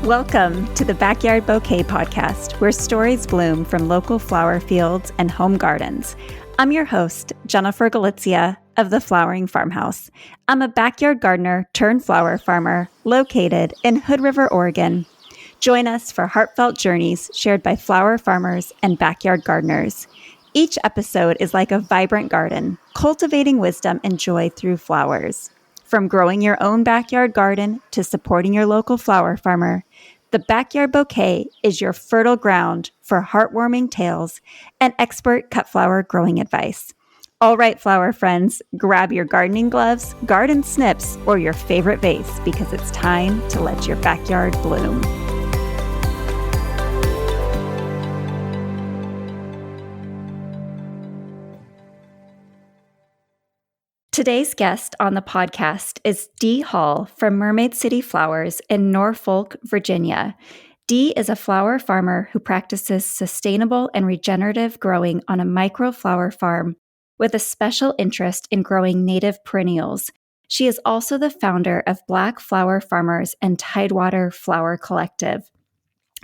Welcome to the Backyard Bouquet Podcast, where stories bloom from local flower fields and home gardens. I'm your host, Jennifer Galizia of The Flowering Farmhouse. I'm a backyard gardener turned flower farmer located in Hood River, Oregon. Join us for heartfelt journeys shared by flower farmers and backyard gardeners. Each episode is like a vibrant garden, cultivating wisdom and joy through flowers. From growing your own backyard garden to supporting your local flower farmer, the Backyard Bouquet is your fertile ground for heartwarming tales and expert cut flower growing advice. All right, flower friends, grab your gardening gloves, garden snips, or your favorite vase because it's time to let your backyard bloom. Today's guest on the podcast is Dee Hall from Mermaid City Flowers in Norfolk, Virginia. Dee is a flower farmer who practices sustainable and regenerative growing on a micro flower farm with a special interest in growing native perennials. She is also the founder of Black Flower Farmers and Tidewater Flower Collective.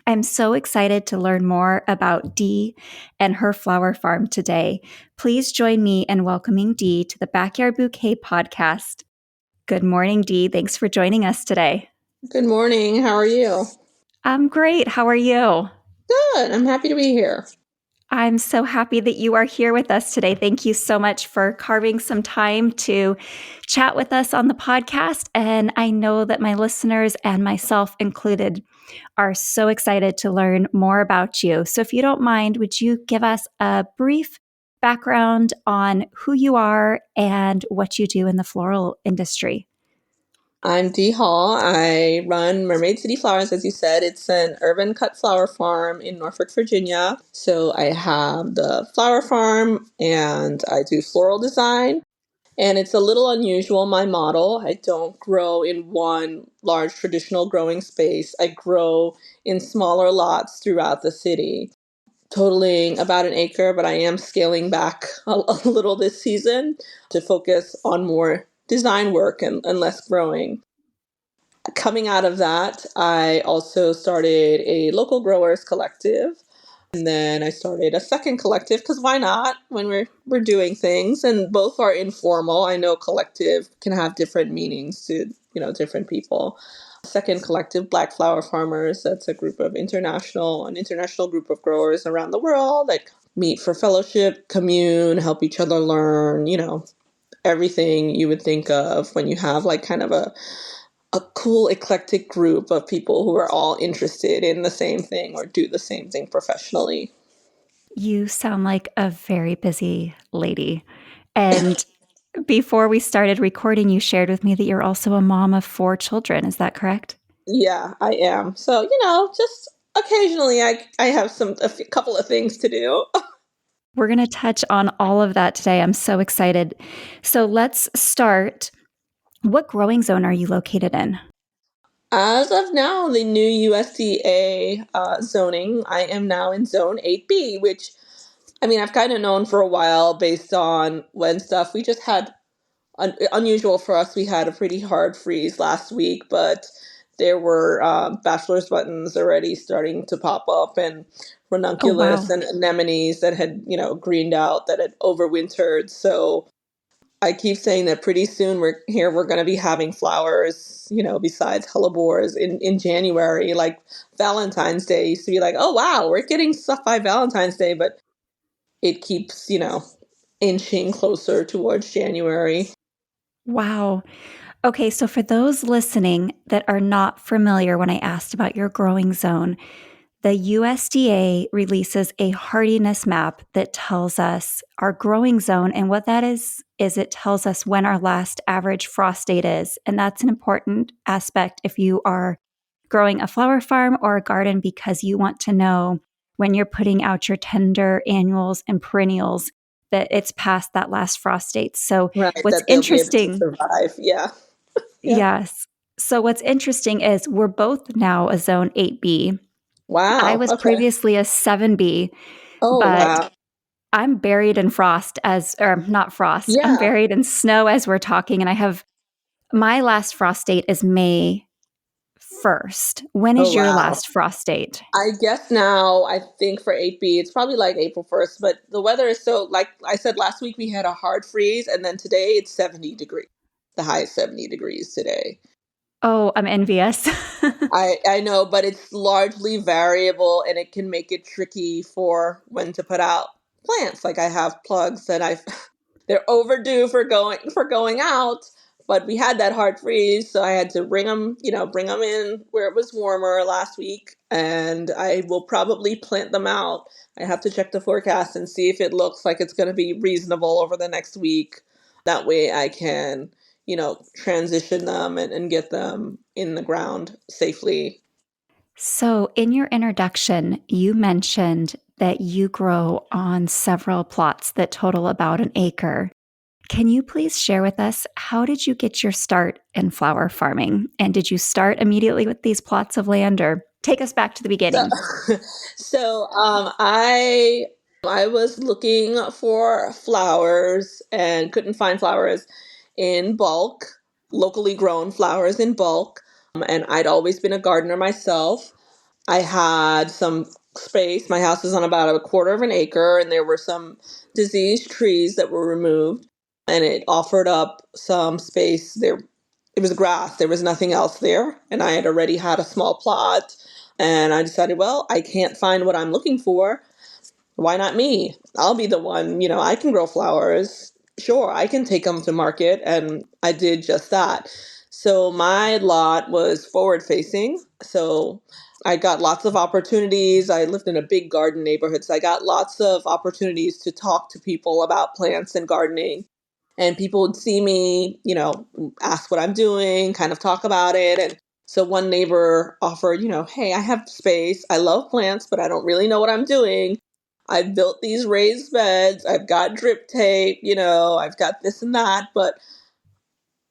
I'm so excited to learn more about Dee and her flower farm today. Please join me in welcoming Dee to the Backyard Bouquet Podcast. Good morning, Dee. Thanks for joining us today. Good morning. How are you? I'm great. How are you? Good. I'm happy to be here. I'm so happy that you are here with us today. Thank you so much for carving some time to chat with us on the podcast. And I know that my listeners and myself included are so excited to learn more about you. So if you don't mind, would you give us a brief background on who you are and what you do in the floral industry? I'm Dee Hall. I run Mermaid City Flowers, as you said. It's an urban cut flower farm in Norfolk, Virginia. So I have the flower farm and I do floral design. And it's a little unusual, my model. I don't grow in one large traditional growing space. I grow in smaller lots throughout the city, totaling about an acre, but I am scaling back a little this season to focus on more design work and less growing. Coming out of that, I also started a local growers collective. And then I started a second collective because why not when we're doing things, and both are informal. I know collective can have different meanings to, different people. Second collective, Black Flower Farmers, that's a group of an international group of growers around the world that meet for fellowship, commune, help each other learn, everything you would think of when you have like kind of a cool eclectic group of people who are all interested in the same thing or do the same thing professionally. You sound like a very busy lady. And before we started recording, you shared with me that you're also a mom of 4 children. Is that correct? Yeah, I am. So, just occasionally I have a couple of things to do. We're going to touch on all of that today. I'm so excited. So let's start. What growing zone are you located in? As of now, the new USDA zoning, I am now in zone 8B, which, I've kind of known for a while based on when stuff we just had unusual for us. We had a pretty hard freeze last week, but there were bachelor's buttons already starting to pop up and ranunculus and anemones that had, greened out, that had overwintered. So I keep saying that pretty soon we're going to be having flowers, besides hellebores in January. Like Valentine's Day used to be like, oh, wow, we're getting stuff by Valentine's Day, but it keeps, inching closer towards January. Wow. Okay, so for those listening that are not familiar, when I asked about your growing zone, the USDA releases a hardiness map that tells us our growing zone. And what that is it tells us when our last average frost date is. And that's an important aspect if you are growing a flower farm or a garden, because you want to know when you're putting out your tender annuals and perennials that it's past that last frost date. So Right, what's that they'll interesting, be able to survive. Yeah. Yeah. yes. So what's interesting is we're both now a zone 8B. Wow. I was Okay. previously a 7B, Oh, but wow. I'm buried in not frost. I'm Yeah. buried in snow as we're talking. And my last frost date is May first? When Oh, is your wow. last frost date? I guess now, I think for 8B, it's probably like April 1st, but the weather is so, like I said last week, we had a hard freeze, and then today it's 70 degrees. The high is 70 degrees today. Oh, I'm envious. I know, but it's largely variable and it can make it tricky for when to put out plants. Like I have plugs that I've they're overdue for going out, but we had that hard freeze, so I had to bring them in where it was warmer last week, and I will probably plant them out. I have to check the forecast and see if it looks like it's going to be reasonable over the next week. That way I can transition them and get them in the ground safely. So, in your introduction, you mentioned that you grow on several plots that total about an acre. Can you please share with us, how did you get your start in flower farming? And did you start immediately with these plots of land, or take us back to the So, beginning? I was looking for flowers and couldn't find flowers in bulk, locally grown flowers in bulk. And I'd always been a gardener myself. I had some space. My house is on about a quarter of an acre, and there were some diseased trees that were removed, and it offered up some space there. It was grass. There was nothing else there, and I had already had a small plot. And I decided, well, I can't find what I'm looking for. Why not me? I'll be the one. I can grow flowers. Sure, I can take them to market. And I did just that. So my lot was forward facing. So I got lots of opportunities. I lived in a big garden neighborhood. So I got lots of opportunities to talk to people about plants and gardening. And people would see me, ask what I'm doing, kind of talk about it. And so one neighbor offered, hey, I have space. I love plants, but I don't really know what I'm doing. I've built these raised beds. I've got drip tape, I've got this and that, but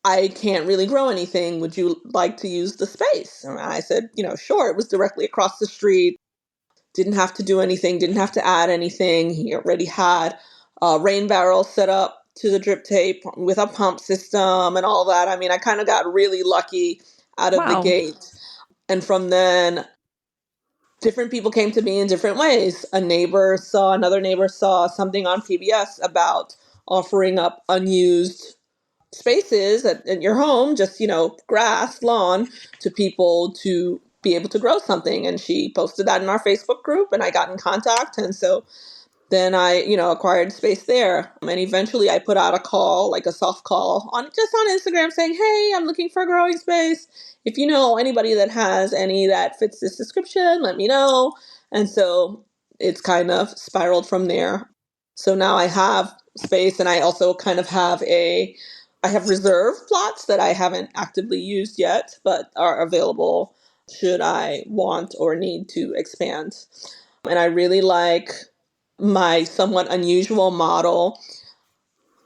I can't really grow anything. Would you like to use the space? And I said, sure. It was directly across the street. Didn't have to do anything, didn't have to add anything. He already had a rain barrel set up to the drip tape with a pump system and all that. I mean, I kind of got really lucky out of the Wow. gate. And from then, different people came to me in different ways. Another neighbor saw something on PBS about offering up unused spaces at your home, just, grass, lawn, to people to be able to grow something. And she posted that in our Facebook group, and I got in contact. And so then I, acquired space there. And eventually I put out a call, like a soft call on Instagram saying, hey, I'm looking for a growing space. If you know anybody that has any that fits this description, let me know. And so it's kind of spiraled from there. So now I have space, and I also kind of I have reserve plots that I haven't actively used yet, but are available should I want or need to expand. And I really like my somewhat unusual model.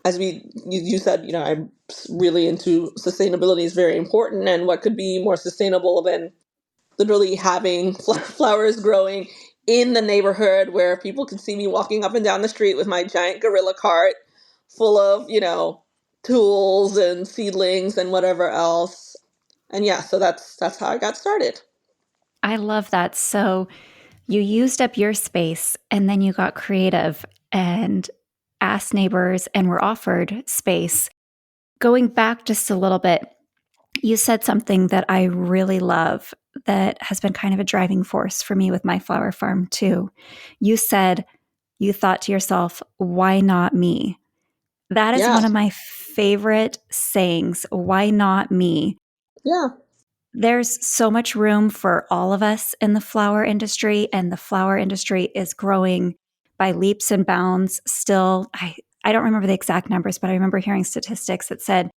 You said, I'm really into sustainability is very important. And what could be more sustainable than literally having flowers growing in the neighborhood where people can see me walking up and down the street with my giant gorilla cart full of, tools and seedlings and whatever else. And yeah, so that's how I got started. I love that. So, you used up your space and then you got creative and asked neighbors and were offered space. Going back just a little bit, you said something that I really love that has been kind of a driving force for me with my flower farm too. You said you thought to yourself, why not me? That is Yeah. one of my favorite sayings. Why not me? Yeah. There's so much room for all of us in the flower industry, and the flower industry is growing by leaps and bounds still. I don't remember the exact numbers, but I remember hearing statistics that said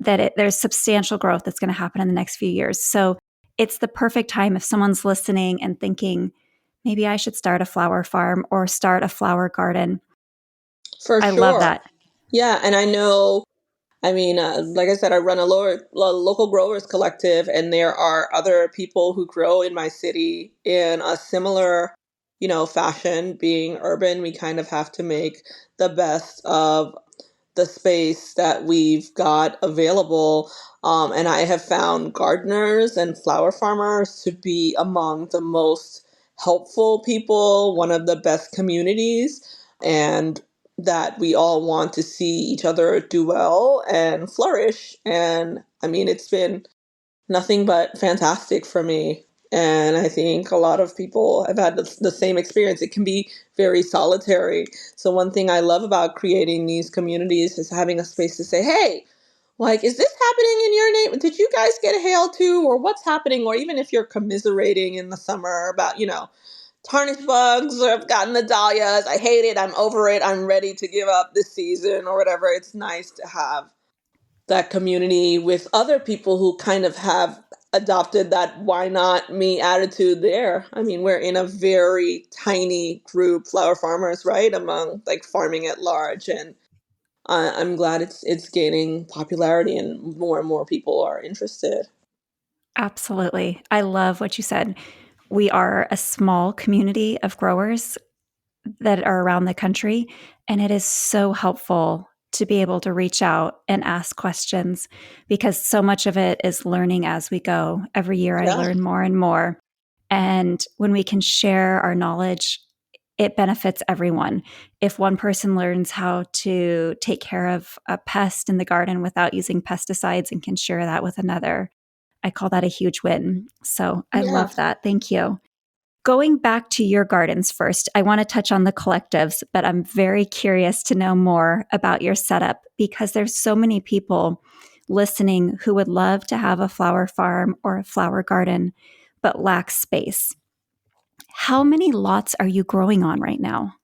that there's substantial growth that's going to happen in the next few years. So it's the perfect time if someone's listening and thinking, maybe I should start a flower farm or start a flower garden. For I love sure. that. Yeah. And I know, I mean, like I said, I run a local growers collective, and there are other people who grow in my city in a similar, fashion. Being urban, we kind of have to make the best of the space that we've got available. And I have found gardeners and flower farmers to be among the most helpful people, one of the best communities, and that we all want to see each other do well and flourish. And I mean, it's been nothing but fantastic for me. And I think a lot of people have had the same experience. It can be very solitary. So, one thing I love about creating these communities is having a space to say, hey, like, is this happening in your neighborhood? Did you guys get hail too? Or what's happening? Or even if you're commiserating in the summer about, tarnish bugs, or I've gotten the dahlias, I hate it, I'm over it, I'm ready to give up this season or whatever. It's nice to have that community with other people who kind of have adopted that why not me attitude there. I mean, we're in a very tiny group, flower farmers, right? Among like farming at large. And I'm glad it's gaining popularity and more people are interested. Absolutely. I love what you said. We are a small community of growers that are around the country, and it is so helpful to be able to reach out and ask questions because so much of it is learning as we go. Every year I Yeah. learn more and more. And when we can share our knowledge, it benefits everyone. If one person learns how to take care of a pest in the garden without using pesticides and can share that with another, I call that a huge win. So I Yeah. love that. Thank you. Going back to your gardens first, I want to touch on the collectives, but I'm very curious to know more about your setup because there's so many people listening who would love to have a flower farm or a flower garden, but lack space. How many lots are you growing on right now?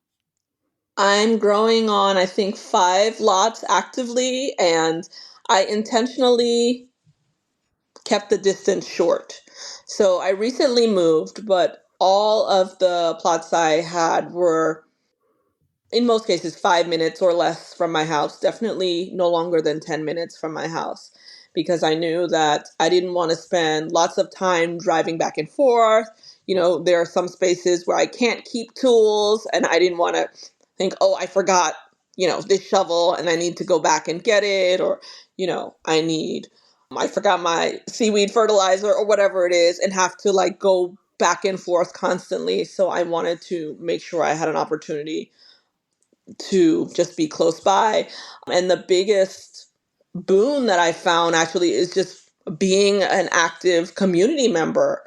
I'm growing on, I think, 5 lots actively, and I intentionally kept the distance short. So I recently moved, but all of the plots I had were, in most cases, 5 minutes or less from my house, definitely no longer than 10 minutes from my house, because I knew that I didn't want to spend lots of time driving back and forth. There are some spaces where I can't keep tools, and I didn't want to think, oh, I forgot, this shovel and I need to go back and get it, or, I forgot my seaweed fertilizer or whatever it is, and have to like go back and forth constantly. So I wanted to make sure I had an opportunity to just be close by. And the biggest boon that I found actually is just being an active community member.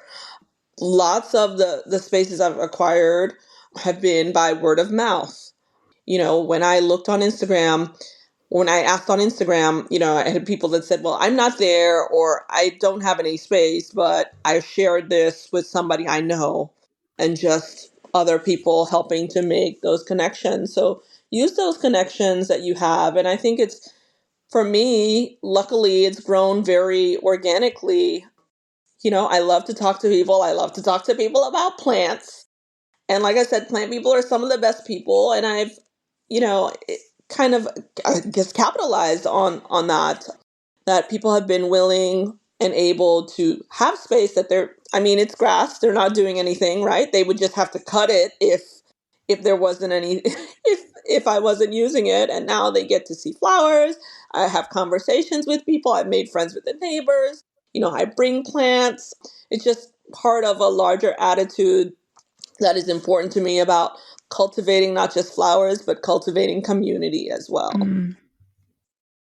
Lots of the spaces I've acquired have been by word of mouth. When I looked on Instagram, when I asked on Instagram, I had people that said, well, I'm not there or I don't have any space, but I shared this with somebody I know, and just other people helping to make those connections. So use those connections that you have. And I think for me, luckily, it's grown very organically. I love to talk to people. I love to talk to people about plants. And like I said, plant people are some of the best people. And I've, kind of, I guess, capitalized on that people have been willing and able to have space that I mean, it's grass. They're not doing anything, right? They would just have to cut it if there wasn't any, if I wasn't using it. And now they get to see flowers. I have conversations with people. I've made friends with the neighbors. I bring plants. It's just part of a larger attitude that is important to me about cultivating not just flowers, but cultivating community as well. Mm.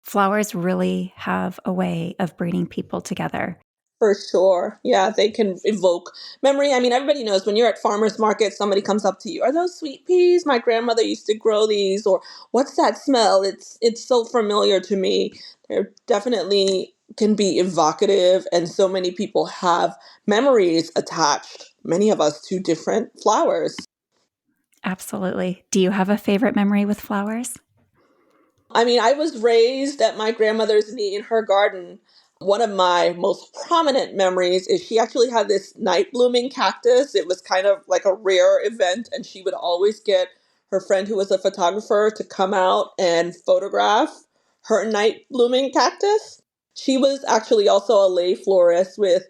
Flowers really have a way of bringing people together. For sure. Yeah, they can evoke memory. I mean, everybody knows when you're at farmers market, somebody comes up to you, are those sweet peas? My grandmother used to grow these, or what's that smell? It's so familiar to me. They're definitely can be evocative, and so many people have memories attached, many of us, to different flowers. Absolutely. Do you have a favorite memory with flowers? I mean, I was raised at my grandmother's knee in her garden. One of my most prominent memories is she actually had this night blooming cactus. It was kind of like a rare event, and she would always get her friend who was a photographer to come out and photograph her night blooming cactus. She was actually also a lay florist with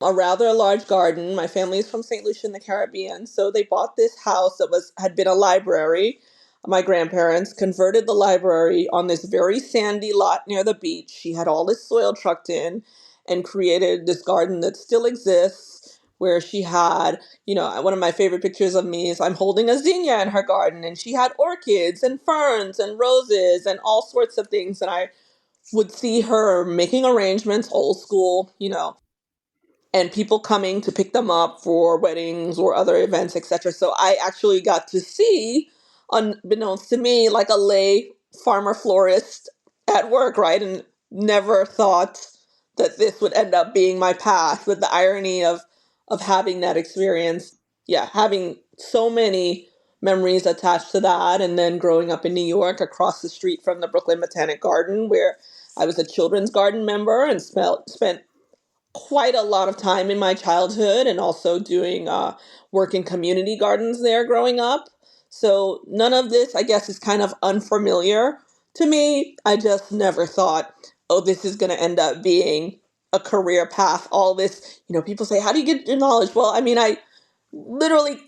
a rather large garden. My family is from St. Lucia in the Caribbean, so they bought this house that had been a library. my grandparents converted the library on this very sandy lot near the beach. She had all this soil trucked in and created this garden that still exists, where she had, one of my favorite pictures of me is I'm holding a zinnia in her garden, and she had orchids and ferns and roses and all sorts of things. And I would see her making arrangements, old school, and people coming to pick them up for weddings or other events, etc. So I actually got to see, unbeknownst to me, like a lay farmer florist at work, right? And never thought that this would end up being my path. But the irony of having that experience, yeah, having so many memories attached to that, and then growing up in New York, across the street from the Brooklyn Botanic Garden, where I was a children's garden member and spent quite a lot of time in my childhood, and also doing work in community gardens there growing up. So none of this, I guess, is kind of unfamiliar to me. I just never thought, oh, this is going to end up being a career path. All this, people say, how do you get your knowledge? Well, I mean, I literally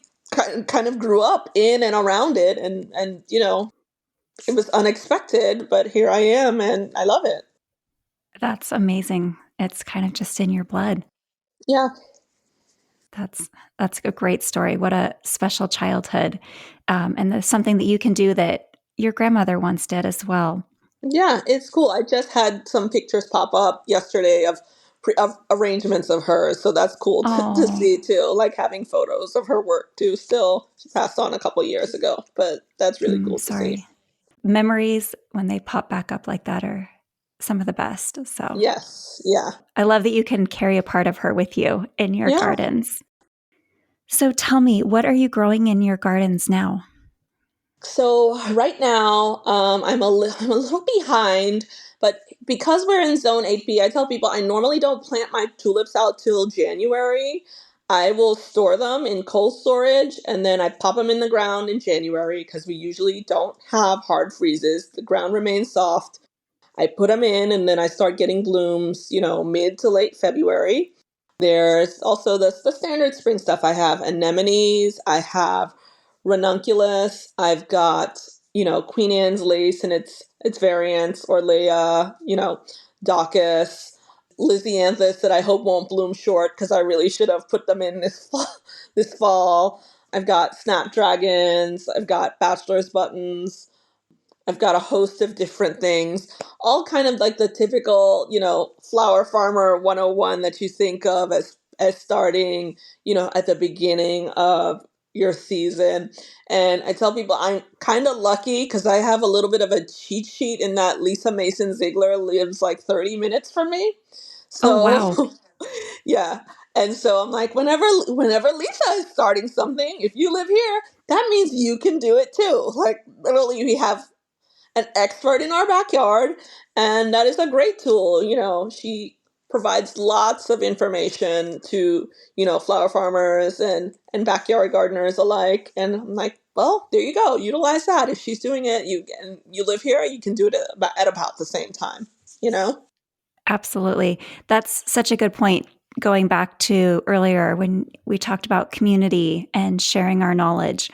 kind of grew up in and around it, and it was unexpected, but here I am, and I love it. That's amazing. It's kind of just in your blood. Yeah. That's a great story. What a special childhood. And there's something that you can do that your grandmother once did as well. Yeah, it's cool. I just had some pictures pop up yesterday of arrangements of hers, so that's cool to Oh, see too. Like having photos of her work too. Still, she passed on a couple years ago, but that's really cool to see. sorry. Memories, when they pop back up like that, are some of the best. So Yes, yeah, I love that you can carry a part of her with you in your yeah. gardens. So tell me, what are you growing in your gardens now? So right now, I'm a little behind, but because we're in Zone 8B, I tell people I normally don't plant my tulips out till January. I will store them in cold storage, and then I pop them in the ground in January because we usually don't have hard freezes. The ground remains soft. I put them in, and then I start getting blooms, mid to late February. There's also the standard spring stuff. I have anemones, I have ranunculus, I've got, Queen Anne's lace and its variants, Orlea, Daucus, Lysianthus that I hope won't bloom short because I really should have put them in this fall, this fall. I've got snapdragons, I've got bachelor's buttons, I've got a host of different things, all kind of like the typical, flower farmer 101 that you think of as starting, at the beginning of your season. And I tell people I'm kind of lucky because I have a little bit of a cheat sheet in that Lisa Mason Ziegler lives like 30 minutes from me. Oh, So wow. yeah. And so I'm like, whenever Lisa is starting something, if you live here, that means you can do it too. Like literally we have an expert in our backyard, and that is a great tool. She provides lots of information to, flower farmers and backyard gardeners alike. And I'm like, well, there you go. Utilize that. If she's doing it, you live here, you can do it at about the same time, Absolutely. That's such a good point. Going back to earlier when we talked about community and sharing our knowledge.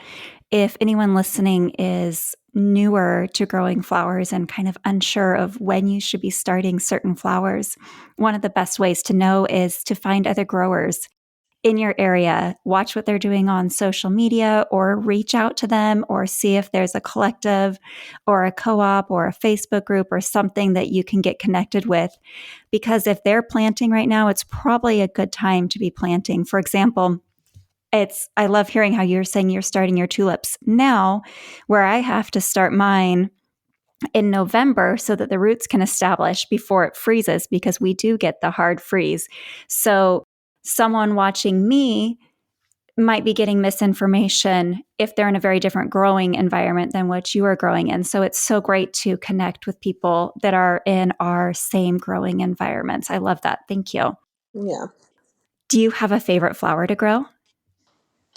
If anyone listening is newer to growing flowers and kind of unsure of when you should be starting certain flowers, one of the best ways to know is to find other growers in your area, watch what they're doing on social media, or reach out to them, or see if there's a collective or a co-op or a Facebook group or something that you can get connected with. Because if they're planting right now, it's probably a good time to be planting. For example, I love hearing how you're saying you're starting your tulips now, where I have to start mine in November so that the roots can establish before it freezes, because we do get the hard freeze. So someone watching me might be getting misinformation if they're in a very different growing environment than what you are growing in. So it's so great to connect with people that are in our same growing environments. I love that. Thank you. Yeah. Do you have a favorite flower to grow?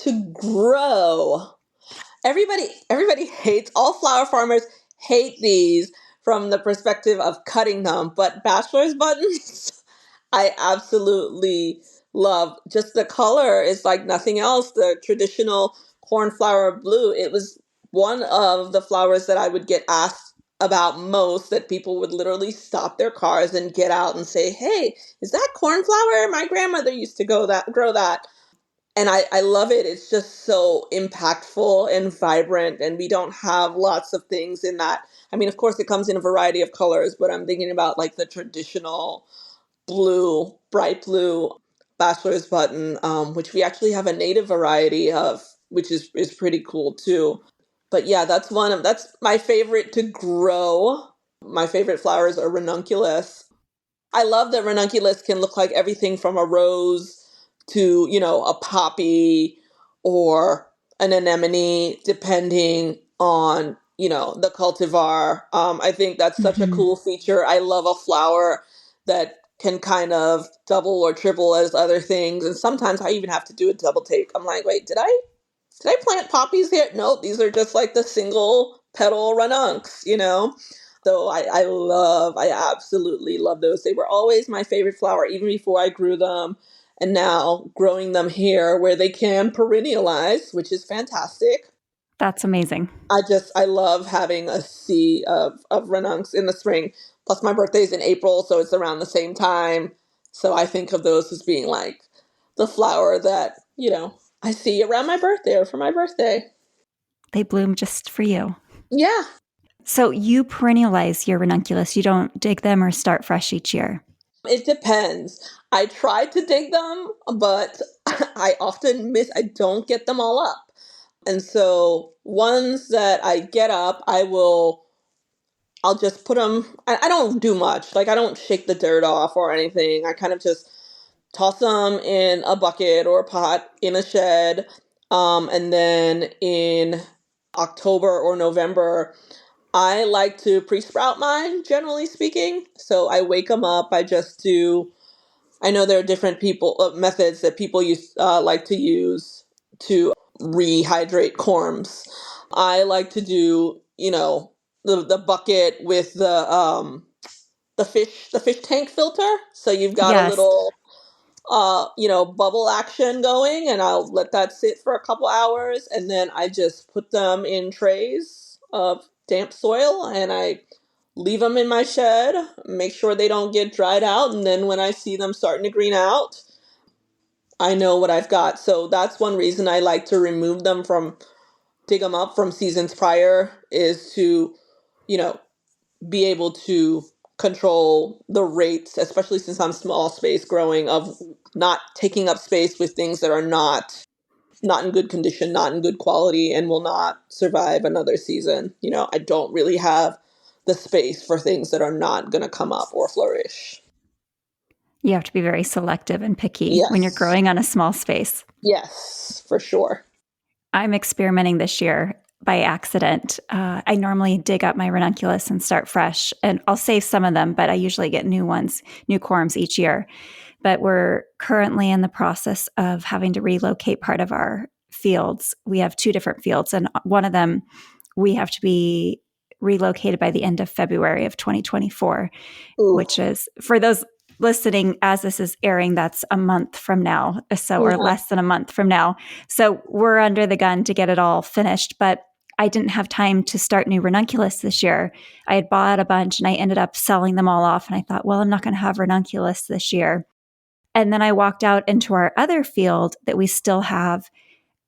To grow. Everybody hates, all flower farmers hate these from the perspective of cutting them, but bachelor's buttons I absolutely love. Just the color is like nothing else. The traditional cornflower blue. It was one of the flowers that I would get asked about most, that people would literally stop their cars and get out and say, "Hey, is that cornflower? My grandmother used to grow that." And I love it. It's just so impactful and vibrant, and we don't have lots of things in that. I mean, of course, it comes in a variety of colors, but I'm thinking about like the traditional blue, bright blue bachelor's button, which we actually have a native variety of, which is pretty cool too. But yeah, that's my favorite to grow. My favorite flowers are ranunculus. I love that ranunculus can look like everything from a rose to, a poppy or an anemone, depending on, the cultivar. I think that's such a Hmm. cool feature. I love a flower that can kind of double or triple as other things. And sometimes I even have to do a double take. I'm like, wait, did I plant poppies here? No, these are just like the single petal ranuncs. So I absolutely love those. They were always my favorite flower, even before I grew them. And now growing them here where they can perennialize, which is fantastic. That's amazing. I love having a sea of ranuncs in the spring. Plus my birthday's in April, so it's around the same time. So I think of those as being like the flower that, I see around my birthday or for my birthday. They bloom just for you. Yeah, So you perennialize your ranunculus. You don't dig them or start fresh each year. it depends. I try to dig them, but I often I don't get them all up. And so ones that I get up, I'll just put them, I don't do much. Like I don't shake the dirt off or anything. I kind of just toss them in a bucket or a pot in a shed. And then in October or November, I like to pre-sprout mine, generally speaking. So I wake them up. I know there are different methods that people like to use to rehydrate corms. I like to do, the bucket with the fish tank filter. So you've got a Yes. little bubble action going, and I'll let that sit for a couple hours, and then I just put them in trays of damp soil, and I leave them in my shed, make sure they don't get dried out, and then when I see them starting to green out, I know what I've got. So that's one reason I like to dig them up from seasons prior, is to, you know, be able to control the rates, especially since I'm small space growing, of not taking up space with things that are not in good condition, not in good quality, and will not survive another season. I don't really have the space for things that are not going to come up or flourish. You have to be very selective and picky when you're Yes. growing on a small space. Yes, for sure. I'm experimenting this year by accident. I normally dig up my ranunculus and start fresh, and I'll save some of them, but I usually get new corms each year. But we're currently in the process of having to relocate part of our fields. We have 2 different fields, and one of them we have to be relocated by the end of February of 2024, Ooh. which is, for those listening as this is airing, that's a month from now, or Yeah. less than a month from now. So we're under the gun to get it all finished, but I didn't have time to start new ranunculus this year. I had bought a bunch and I ended up selling them all off, and I thought, well, I'm not going to have ranunculus this year. And then I walked out into our other field that we still have,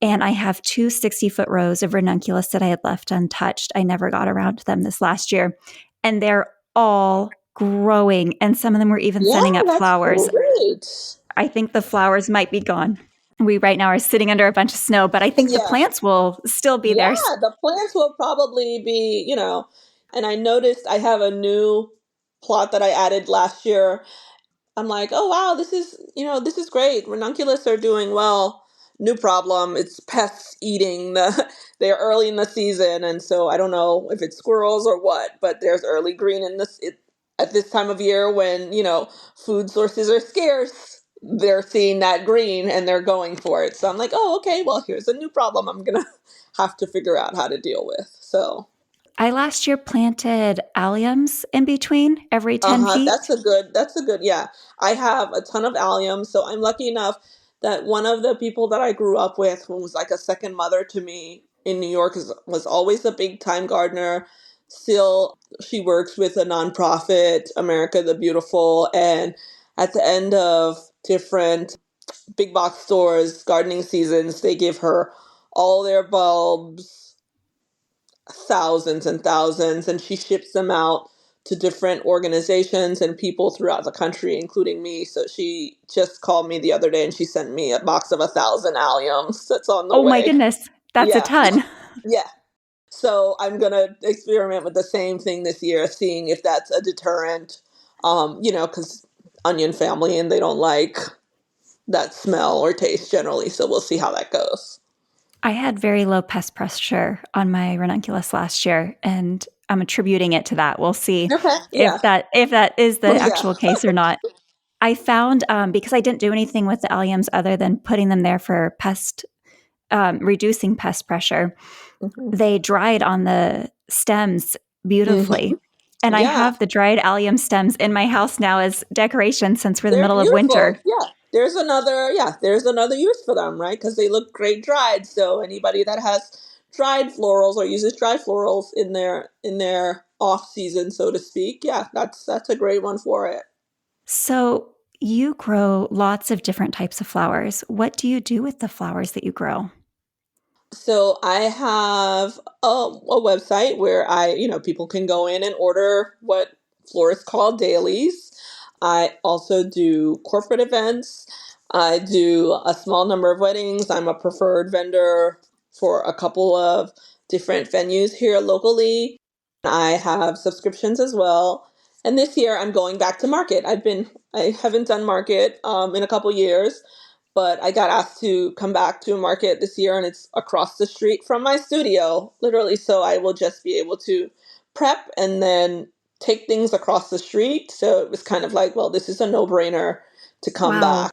and I have 2 60-foot rows of ranunculus that I had left untouched. I never got around to them this last year, and they're all growing, and some of them were even Yeah, sending up that's flowers. great. I think the flowers might be gone. We right now are sitting under a bunch of snow, but I think the Yeah. plants will still be Yeah, there. the plants will probably be, and I noticed I have a new plot that I added last year. I'm like, oh wow, this is great. Ranunculus are doing well. New problem, it's pests eating they're early in the season, and so I don't know if it's squirrels or what, but there's early green at this time of year when, food sources are scarce. They're seeing that green and they're going for it. So I'm like, oh, okay, well, here's a new problem I'm gonna have to figure out how to deal with. So I last year planted alliums in between every 10 That's feet. a good, yeah. I have a ton of allium, so I'm lucky enough that one of the people that I grew up with, who was like a second mother to me, in New York was always a big time gardener. Still, she works with a nonprofit, America the Beautiful, and at the end of different big box stores, gardening seasons, they give her all their bulbs, thousands and thousands, and she ships them out to different organizations and people throughout the country, including me. So she just called me the other day and she sent me a box of 1,000 alliums that's on the Oh my way. goodness, that's a Yeah, ton. yeah. So I'm gonna experiment with the same thing this year, seeing if that's a deterrent. Because onion family and they don't like that smell or taste generally. So we'll see how that goes. I had very low pest pressure on my ranunculus last year, and I'm attributing it to that. We'll see Okay. if Yeah. that is the Well, yeah. actual case or not. I found because I didn't do anything with the alliums other than putting them there for pest reducing pest pressure. Hmm. They dried on the stems beautifully. Hmm. And I Yeah. have the dried allium stems in my house now as decoration since we're in the They're middle of beautiful. winter. Yeah. There's another use for them, right? Because they look great dried. So anybody that has dried florals or uses dried florals in their off season, so to speak, yeah, that's a great one for it. So you grow lots of different types of flowers. What do you do with the flowers that you grow? So I have a website where people can go in and order what florists call dailies. I also do corporate events. I do a small number of weddings. I'm a preferred vendor for a couple of different venues here locally. I have subscriptions as well. And this year I'm going back to market. I haven't done market in a couple years, but I got asked to come back to a market this year and it's across the street from my studio, literally. So I will just be able to prep and then take things across the street. So it was kind of like, well, this is a no-brainer to come Wow. back.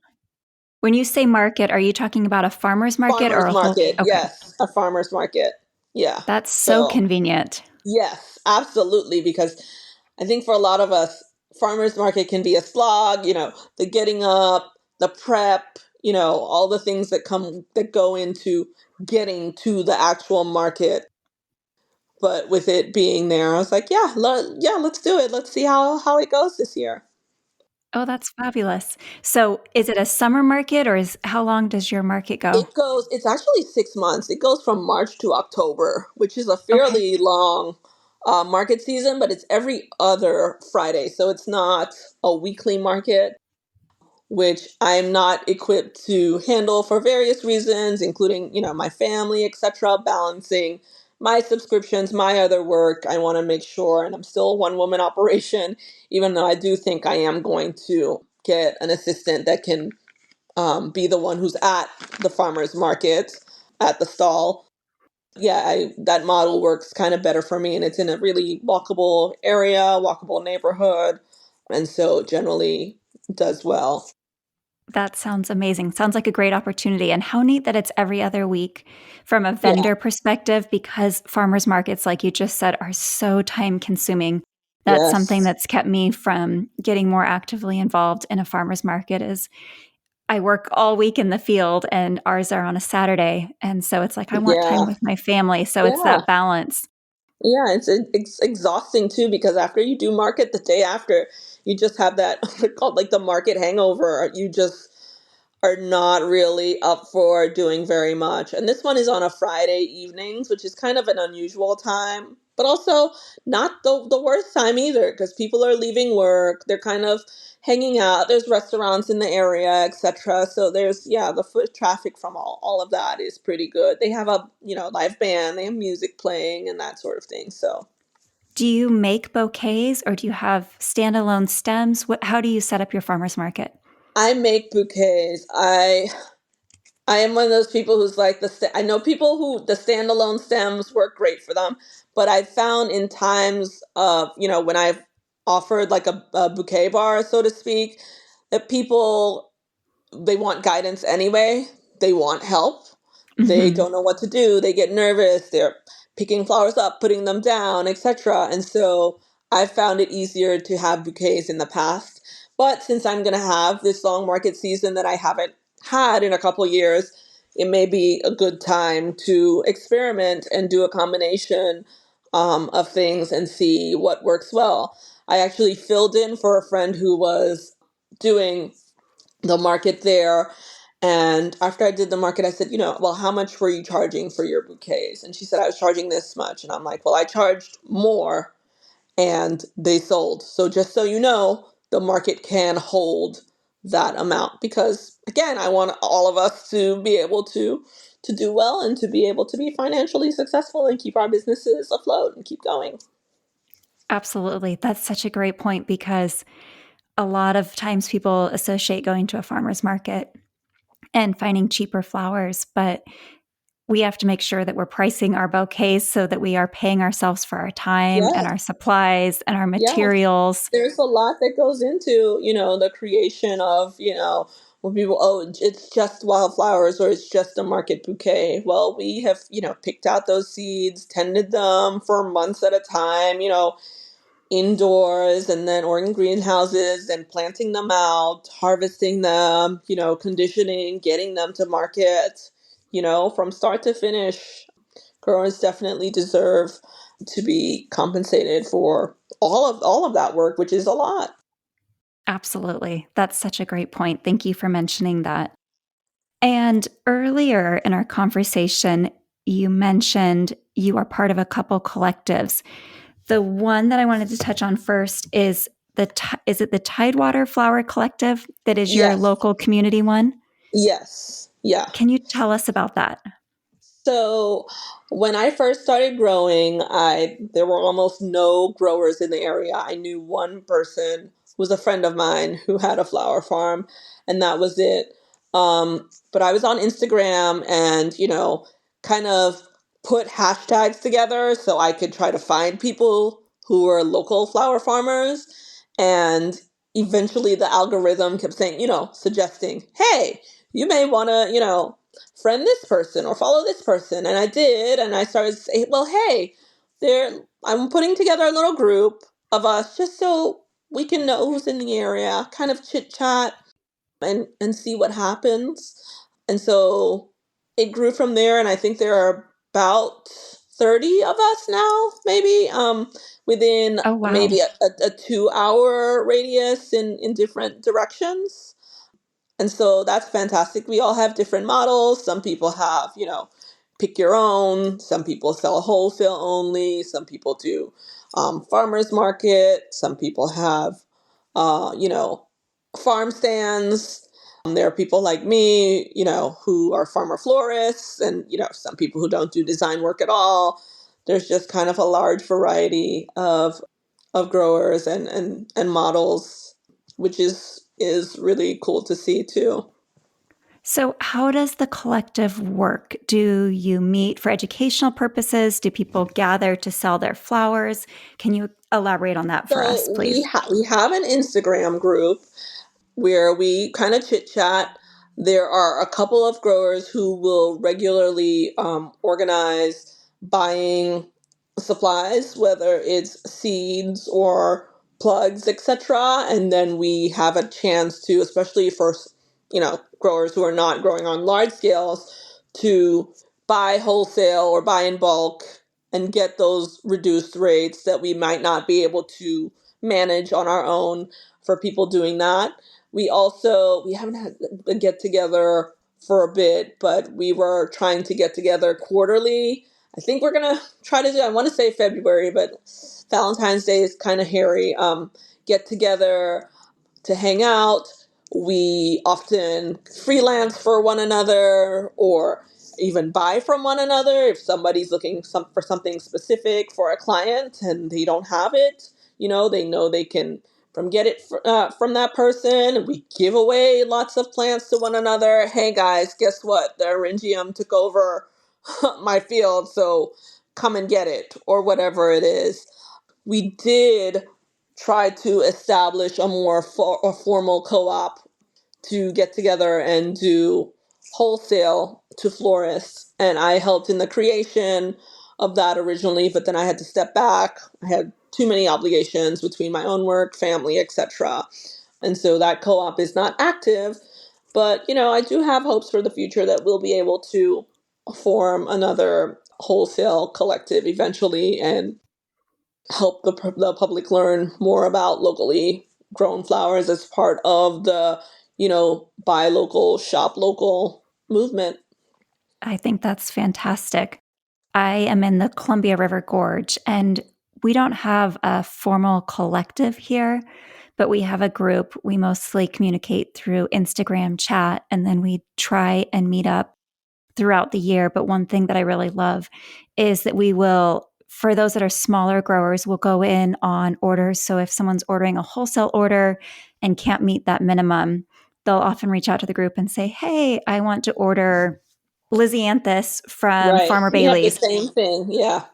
When you say market, are you talking about a farmer's market or Farmers a whole? market, Okay. yes, a farmers market. Yeah. That's so So convenient. yes, absolutely. Because I think for a lot of us, farmers market can be a slog, the getting up, the prep, all the things that go into getting to the actual market. But with it being there, I was like, yeah, let's do it. Let's see how it goes this year. Oh, that's fabulous. So is it a summer market or is how long does your market go? It's actually 6 months. It goes from March to October, which is a Okay. fairly long market season, but it's every other Friday. So it's not a weekly market, which I'm not equipped to handle for various reasons, including, my family, etc., balancing my subscriptions, my other work. I want to make sure, and I'm still a one woman operation, even though I do think I am going to get an assistant that can be the one who's at the farmer's market at the stall. Yeah, that model works kind of better for me, and it's in a really walkable area, walkable neighborhood, and so generally does well. That sounds amazing. Sounds like a great opportunity. And how neat that it's every other week from a Yeah. vendor perspective, because farmers markets, like you just said, are so time consuming. That's something Yes. that's kept me from getting more actively involved in a farmer's market is I work all week in the field and ours are on a Saturday. And so it's like I want time Yeah. with my family. So it's Yeah. that balance. Yeah. It's exhausting too because after you do market the day after, you just have that called like the market hangover. You just are not really up for doing very much. And this one is on a Friday evenings, which is kind of an unusual time, but also not the worst time either because people are leaving work. They're kind of hanging out. There's restaurants in the area, etc. So yeah, the foot traffic from all of that is pretty good. They have a, live band, they have music playing and that sort of thing. So Do you make bouquets or do you have standalone stems? How do you set up your farmer's market? I make bouquets. I am one of those people who's like I know people who the standalone stems work great for them, but I found in times of, when I've offered like a bouquet bar, so to speak, that people, they want guidance anyway. They want help. They Hmm. don't know what to do. They get nervous. They're picking flowers up, putting them down, etc. And so I found it easier to have bouquets in the past. But since I'm going to have this long market season that I haven't had in a couple years, it may be a good time to experiment and do a combination of things and see what works well. I actually filled in for a friend who was doing the market there. And after I did the market, I said, well, how much were you charging for your bouquets? And she said, I was charging this much. And I'm like, well, I charged more and they sold. So just so you know, the market can hold that amount because again, I want all of us to be able to do well and to be able to be financially successful and keep our businesses afloat and keep going. Absolutely. That's such a great point because a lot of times people associate going to a farmer's market and finding cheaper flowers, but we have to make sure that we're pricing our bouquets so that we are paying ourselves for our time and Yes, our supplies and our yes. materials. There's a lot that goes into, the creation of, when people, oh, it's just wildflowers or it's just a market bouquet. Well, we have, picked out those seeds, tended them for months at a time, indoors and then or in greenhouses and planting them out, harvesting them, conditioning, getting them to market, from start to finish. Growers definitely deserve to be compensated for all of that work, which is a lot. Absolutely. That's such a great point. Thank you for mentioning that. And earlier in our conversation, you mentioned you are part of a couple collectives. The one that I wanted to touch on first is is it the Tidewater Flower Collective that is your Yes. local community one? Yes. Yeah. Can you tell us about that? So when I first started growing, I there were almost no growers in the area. I knew one person who was a friend of mine who had a flower farm, and that was it. But I was on Instagram and, kind of put hashtags together so I could try to find people who were local flower farmers. And eventually the algorithm kept saying, suggesting, hey, you may want to, friend this person or follow this person. And I did. And I started to say, well, hey, I'm putting together a little group of us just so we can know who's in the area, kind of chit chat and see what happens. And so it grew from there. And I think there are about 30 of us now, maybe, within Oh, wow. maybe a 2 hour radius in different directions. And so that's fantastic. We all have different models. Some people have, pick your own. Some people sell wholesale only. Some people do farmers market. Some people have, farm stands. There are people like me, who are farmer florists, and some people who don't do design work at all. There's just kind of a large variety of growers and models, which is really cool to see too. So, how does the collective work? Do you meet for educational purposes? Do people gather to sell their flowers? Can you elaborate on that for us, So we please? we have an Instagram group where we kind of chit chat. There are a couple of growers who will regularly organize buying supplies, whether it's seeds or plugs, etc. And then we have a chance to, especially for growers who are not growing on large scales, to buy wholesale or buy in bulk and get those reduced rates that we might not be able to manage on our own for people doing that. We haven't had a get together for a bit, but we were trying to get together quarterly. I think we're gonna try to do, I want to say February, but Valentine's Day is kind of hairy. Get together to hang out. We often freelance for one another or even buy from one another if somebody's looking for something specific for a client and they don't have it. They know they can get it from that person. We give away lots of plants to one another. Hey guys, guess what? The Eryngium took over my field, so come and get it, or whatever it is. We did try to establish a formal co-op to get together and do wholesale to florists, and I helped in the creation of that originally, but then I had to step back. I had too many obligations between my own work, family, etc. And so that co-op is not active, But, I do have hopes for the future that we'll be able to form another wholesale collective eventually and help the public learn more about locally grown flowers as part of the, buy local, shop local movement. I think that's fantastic. I am in the Columbia River Gorge, and we don't have a formal collective here, but we have a group. We mostly communicate through Instagram chat, and then we try and meet up throughout the year. But one thing that I really love is that we will, for those that are smaller growers, we'll go in on orders. So if someone's ordering a wholesale order and can't meet that minimum, they'll often reach out to the group and say, hey, I want to order Lysianthus from Right. Farmer We have the Bailey's, same thing. Yeah.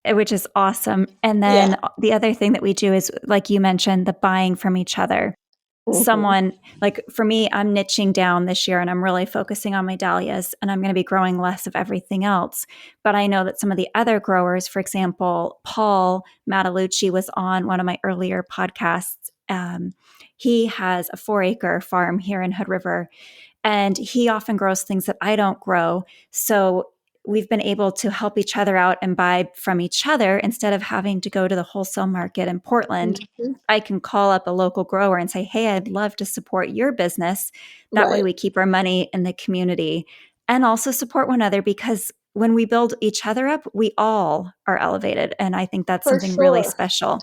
which is awesome. And Yeah. then the other thing that we do is, like you mentioned, the buying from each other. Hmm. Someone, like for me, I'm niching down this year and I'm really focusing on my dahlias, and I'm going to be growing less of everything else. But I know that some of the other growers, for example, Paul Matalucci was on one of my earlier podcasts. He has a 4-acre farm here in Hood River, and he often grows things that I don't grow. So we've been able to help each other out and buy from each other instead of having to go to the wholesale market in Portland. Hmm. I can call up a local grower and say, hey, I'd love to support your business. That way Right. we keep our money in the community and also support one another, because when we build each other up, we all are elevated. And I think that's For something really sure. special.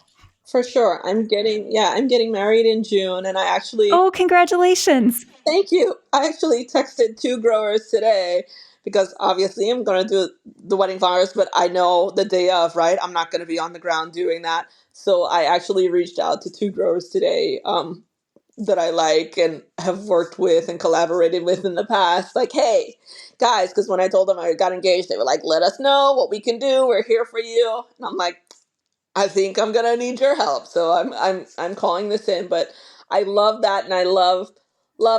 For sure. I'm getting married in June, and I actually, Oh, congratulations. thank you. I actually texted two growers today because obviously I'm going to do the wedding flowers, but I know the day of, right? I'm not going to be on the ground doing that. So I actually reached out to two growers today, that I like and have worked with and collaborated with in the past. Like, hey, guys, because when I told them I got engaged, they were like, let us know what we can do. We're here for you. And I'm like, I think I'm gonna need your help. So I'm calling this in. But I love that, and I love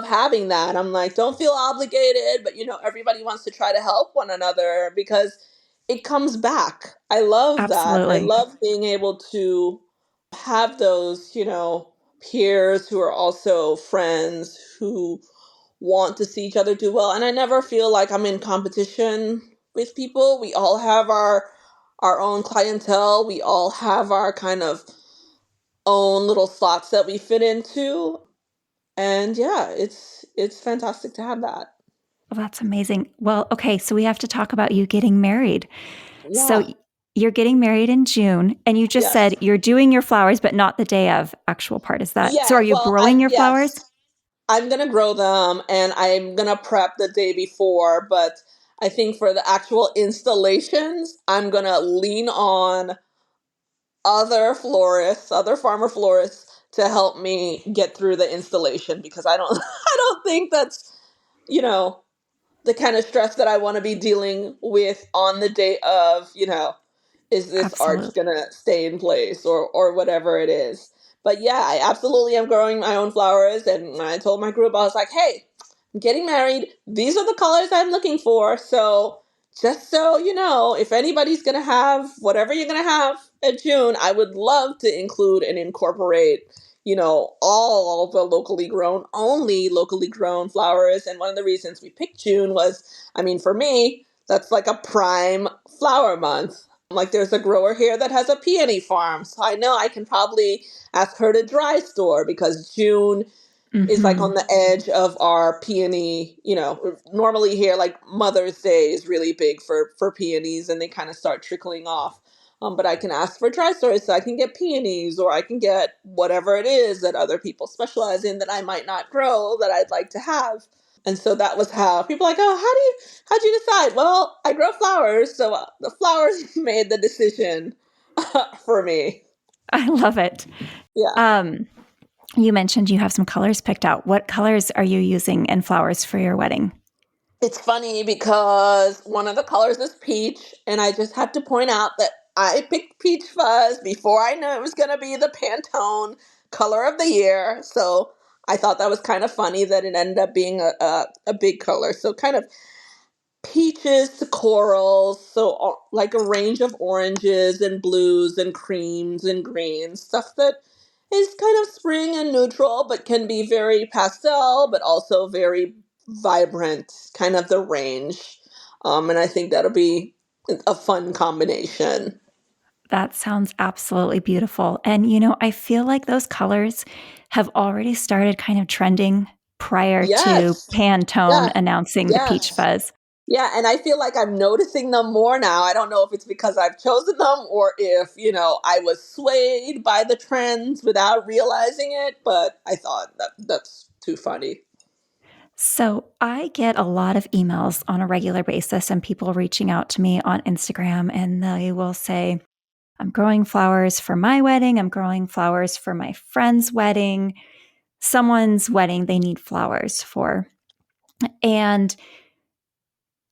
having that. I'm like, don't feel obligated, but everybody wants to try to help one another because it comes back. I love that. I Absolutely. love being able to have those, peers who are also friends who want to see each other do well. And I never feel like I'm in competition with people. We all have our own clientele. We all have our kind of own little slots that we fit into. And yeah, it's fantastic to have that. Well, that's amazing. Well, okay, so we have to talk about you getting married. So Yeah. you're getting married in June, and you just Yes. said you're doing your flowers, but not the day of actual part. Is that so? Yeah. Are you Well, growing your flowers? yes. I'm gonna grow them and I'm gonna prep the day before, but I think for the actual installations, I'm gonna lean on other florists, other farmer florists to help me get through the installation because I don't I don't think that's, you know, the kind of stress that I want to be dealing with on the day of, is this arch Absolutely. gonna stay in place or whatever it is. But yeah, I absolutely am growing my own flowers. And when I told my group, I was like, hey, I'm getting married. These are the colors I'm looking for. So just so you know, if anybody's gonna have whatever you're gonna have at June, I would love to include and incorporate, all the only locally grown flowers. And one of the reasons we picked June was, I mean, for me, that's like a prime flower month. Like, there's a grower here that has a peony farm. So I know I can probably ask her to dry store because June is like Hmm. on the edge of our peony. Normally here, like Mother's Day is really big for peonies and they kind of start trickling off. But I can ask for dry storage so I can get peonies or I can get whatever it is that other people specialize in that I might not grow that I'd like to have. And so that was how people are like, oh, how'd you decide? Well, I grow flowers, so the flowers made the decision for me. I love it. Yeah. Um, you mentioned you have some colors picked out. What colors are you using in flowers for your wedding? It's funny because one of the colors is peach, and I just had to point out that I picked peach fuzz before I knew it was going to be the Pantone color of the year. So I thought that was kind of funny that it ended up being a big color. So kind of peaches to corals, so like a range of oranges and blues and creams and greens, stuff that is kind of spring and neutral, but can be very pastel, but also very vibrant, kind of the range. And I think that'll be a fun combination. That sounds absolutely beautiful. And, I feel like those colors have already started kind of trending prior to Yes. Pantone Yeah. announcing the peach Yes. fuzz. Yeah, and I feel like I'm noticing them more now. I don't know if it's because I've chosen them or if, I was swayed by the trends without realizing it, but I thought that's too funny. So I get a lot of emails on a regular basis and people reaching out to me on Instagram, and they will say, I'm growing flowers for my wedding. I'm growing flowers for my friend's wedding. Someone's wedding they need flowers for. And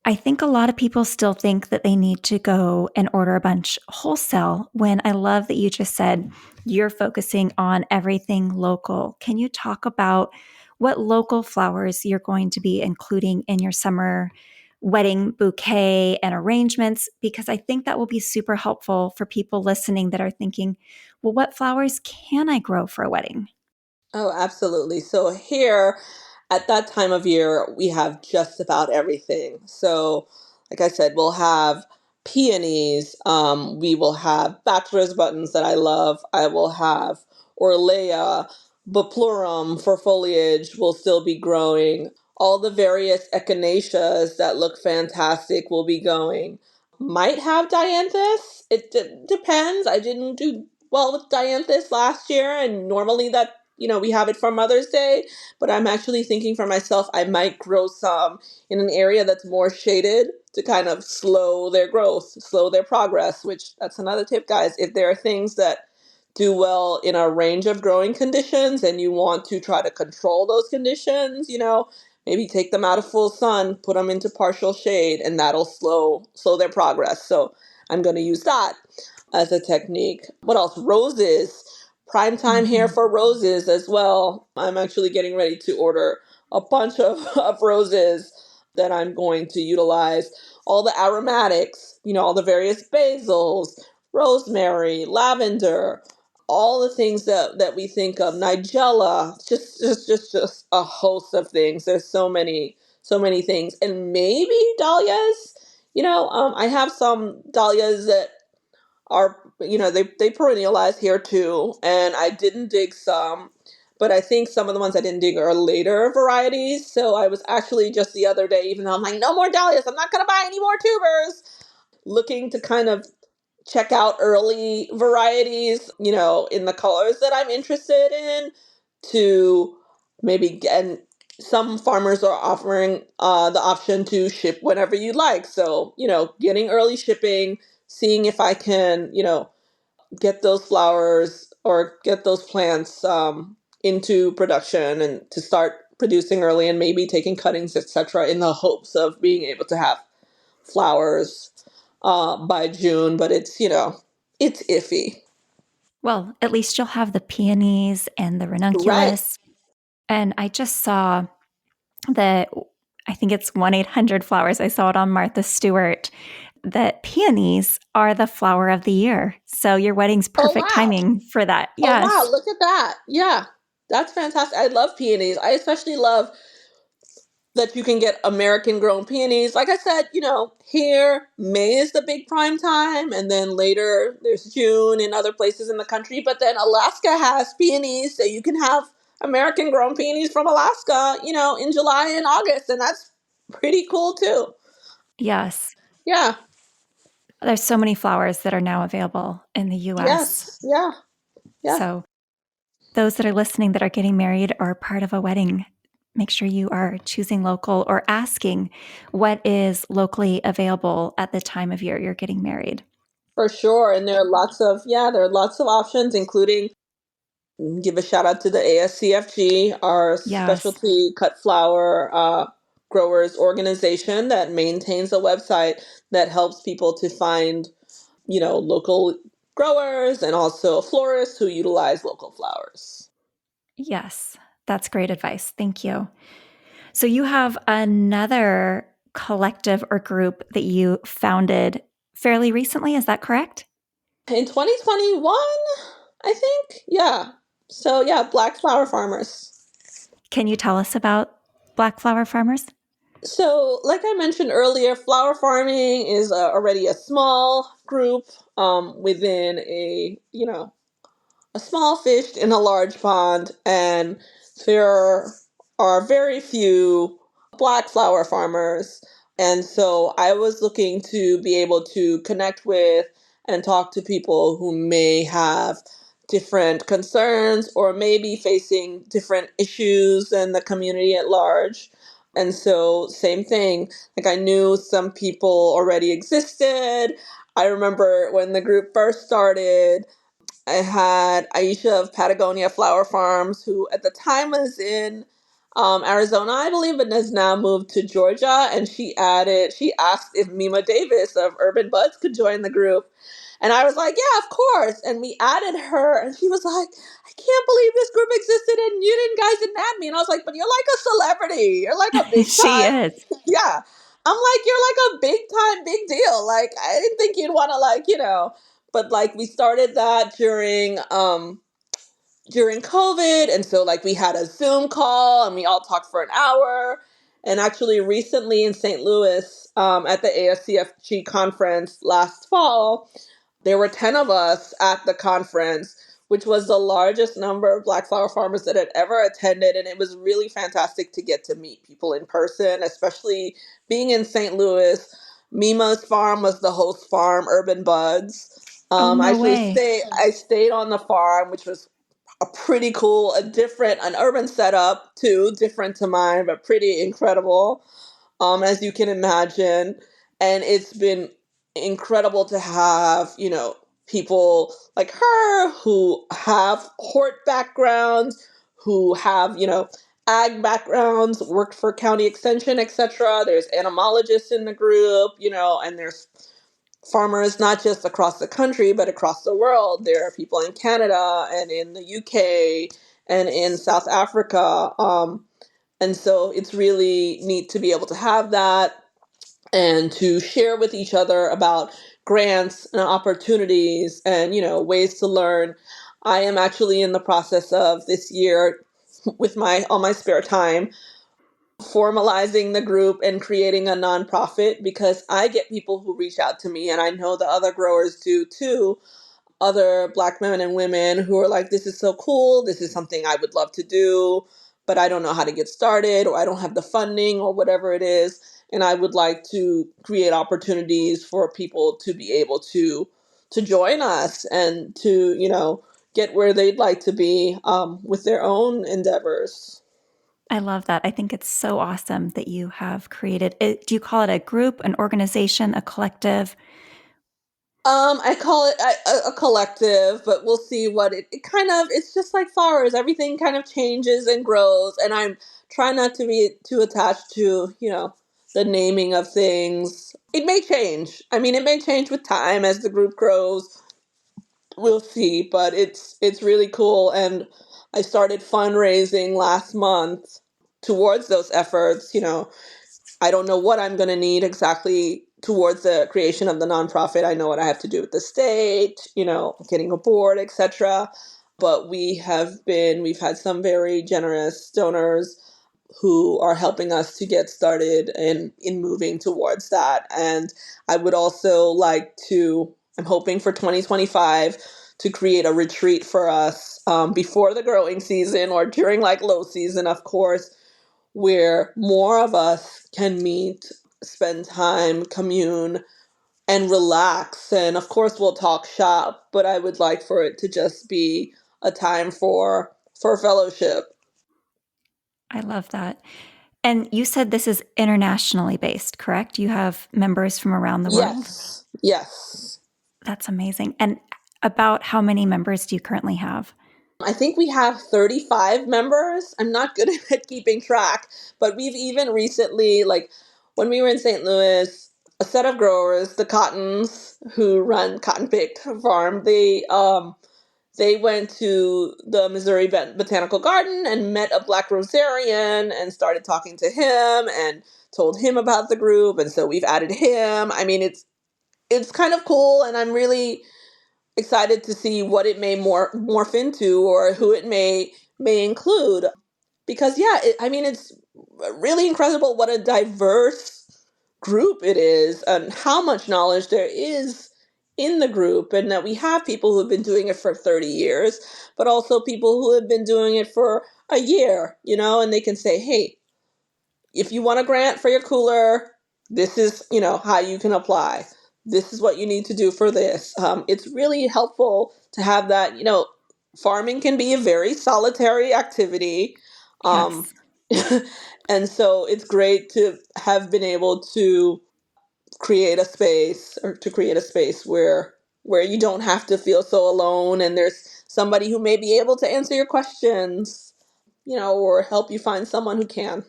I think a lot of people still think that they need to go and order a bunch wholesale, when I love that you just said you're focusing on everything local. Can you talk about what local flowers you're going to be including in your summer wedding bouquet and arrangements? Because I think that will be super helpful for people listening that are thinking, well, what flowers can I grow for a wedding? Oh, absolutely. So here at that time of year, we have just about everything. So, like I said, we'll have peonies. We will have bachelor's buttons that I love. I will have Orlea, Buplurum for foliage will still be growing. All the various echinaceas that look fantastic will be going. Might have dianthus. It depends. I didn't do well with dianthus last year, and normally that we have it for Mother's Day, but I'm actually thinking for myself, I might grow some in an area that's more shaded to kind of slow their growth, slow their progress, which that's another tip, guys. If there are things that do well in a range of growing conditions and you want to try to control those conditions, maybe take them out of full sun, put them into partial shade, and that'll slow their progress. So I'm going to use that as a technique. What else? Roses. Prime time here Mhm. for roses as well. I'm actually getting ready to order a bunch of roses that I'm going to utilize. All the aromatics, all the various basils, rosemary, lavender, all the things that we think of, nigella, just a host of things. There's so many things, and maybe dahlias. I have some dahlias that are they perennialize here too, and I didn't dig some, but I think some of the ones I didn't dig are later varieties. So I was actually just the other day, even though I'm like, no more dahlias, I'm not going to buy any more tubers, looking to kind of check out early varieties, in the colors that I'm interested in, to maybe get. And some farmers are offering the option to ship whenever you like. So, getting early shipping, seeing if I can, get those flowers or get those plants into production and to start producing early, and maybe taking cuttings, etc., in the hopes of being able to have flowers by June. But it's iffy. Well, at least you'll have the peonies and the Right. ranunculus. And I just saw that, I think it's 1-800 Flowers. I saw it on Martha Stewart, that peonies are the flower of the year. So your wedding's Oh, perfect wow. timing for that. Oh, wow. Yes. Look at that. Yeah. That's fantastic. I love peonies. I especially love that you can get American grown peonies. Like I said, here, May is the big prime time, and then later there's June in other places in the country. But then Alaska has peonies, so you can have American grown peonies from Alaska, in July and August, and that's pretty cool too. Yes. Yeah. There's so many flowers that are now available in the US. Yes. Yeah. Yeah. So those that are listening that are getting married or part of a wedding, make sure you are choosing local or asking what is locally available at the time of year you're getting married. For sure. And there are lots of options, including, give a shout out to the ASCFG, our Yes. specialty cut flower growers organization that maintains a website that helps people to find, local growers and also florists who utilize local flowers. Yes. That's great advice. Thank you. So you have another collective or group that you founded fairly recently. Is that correct? In 2021, I think. Yeah. So yeah, black flower farmers. Can you tell us about Black Flower Farmers? So, like I mentioned earlier, flower farming is already a small group within a small fish in a large pond, and there are very few black flower farmers. And so I was looking to be able to connect with and talk to people who may have different concerns or maybe facing different issues than the community at large. And so, same thing, like I knew some people already existed. I remember when the group first started, I had Aisha of Patagonia Flower Farms, who at the time was in Arizona, I believe, but has now moved to Georgia. And she asked if Mima Davis of Urban Buds could join the group. And I was like, yeah, of course. And we added her, and she was like, I can't believe this group existed and guys didn't add me. And I was like, but you're like a celebrity. You're like a big She time. is. Yeah. I'm like, you're like a big time, big deal. Like, I didn't think you'd want to, but like we started that during COVID, and so like we had a Zoom call and we all talked for an hour. And actually, recently in St. Louis, at the ASCFG conference last fall, there were 10 of us at the conference, which was the largest number of black flower farmers that had ever attended. And it was really fantastic to get to meet people in person, especially being in St. Louis. Mima's farm was the host farm, Urban Buds. Oh, no way. I stayed on the farm, which was a pretty cool, an urban setup too, different to mine, but pretty incredible, as you can imagine. And it's been incredible to have, people like her who have hort backgrounds, who have, ag backgrounds, worked for county extension, etc. There's entomologists in the group, and there's farmers not just across the country but across the world. There are people in Canada and in the UK and in South Africa. And so it's really neat to be able to have that and to share with each other about grants and opportunities and, ways to learn. I am actually in the process of this year, with my all my spare time, formalizing the group and creating a nonprofit, because I get people who reach out to me, and I know the other growers do too, other black men and women who are like, this is so cool, this is something I would love to do, but I don't know how to get started, or I don't have the funding, or whatever it is. And I would like to create opportunities for people to be able to join us and to, get where they'd like to be, with their own endeavors. I love that. I think it's so awesome that you have created it. Do you call it a group, an organization, a collective? I call it a collective, but we'll see what it kind of, it's just like flowers. Everything kind of changes and grows. And I'm trying not to be too attached to, the naming of things. It may change. I mean, it may change with time as the group grows. We'll see, but it's really cool. And I started fundraising last month towards those efforts. I don't know what I'm going to need exactly towards the creation of the nonprofit. I know what I have to do with the state, getting a board, etc. But we've had some very generous donors who are helping us to get started in moving towards that. And I would also I'm hoping for 2025 to create a retreat for us, before the growing season or during like low season, of course, where more of us can meet, spend time, commune, and relax. And of course, we'll talk shop, but I would like for it to just be a time for fellowship. I love that. And you said this is internationally based, correct? You have members from around the world? Yes, yes. That's amazing. And about how many members do you currently have? I think we have 35 members. I'm not good at keeping track, but we've even recently, like when we were in St. Louis, a set of growers, the Cottons, who run Cotton Pick Farm, they went to the Missouri Botanical Garden and met a Black Rosarian and started talking to him and told him about the group. And so we've added him. I mean, it's kind of cool, and I'm really excited to see what it may morph into or who it may include. Because I mean, it's really incredible what a diverse group it is and how much knowledge there is in the group, and that we have people who have been doing it for 30 years, but also people who have been doing it for a year, and they can say, hey, if you want a grant for your cooler, this is, how you can apply. This is what you need to do for this. It's really helpful to have that. Farming can be a very solitary activity. Um, Yes. and so it's great to have been able to create a space where you don't have to feel so alone, and there's somebody who may be able to answer your questions, or help you find someone who can.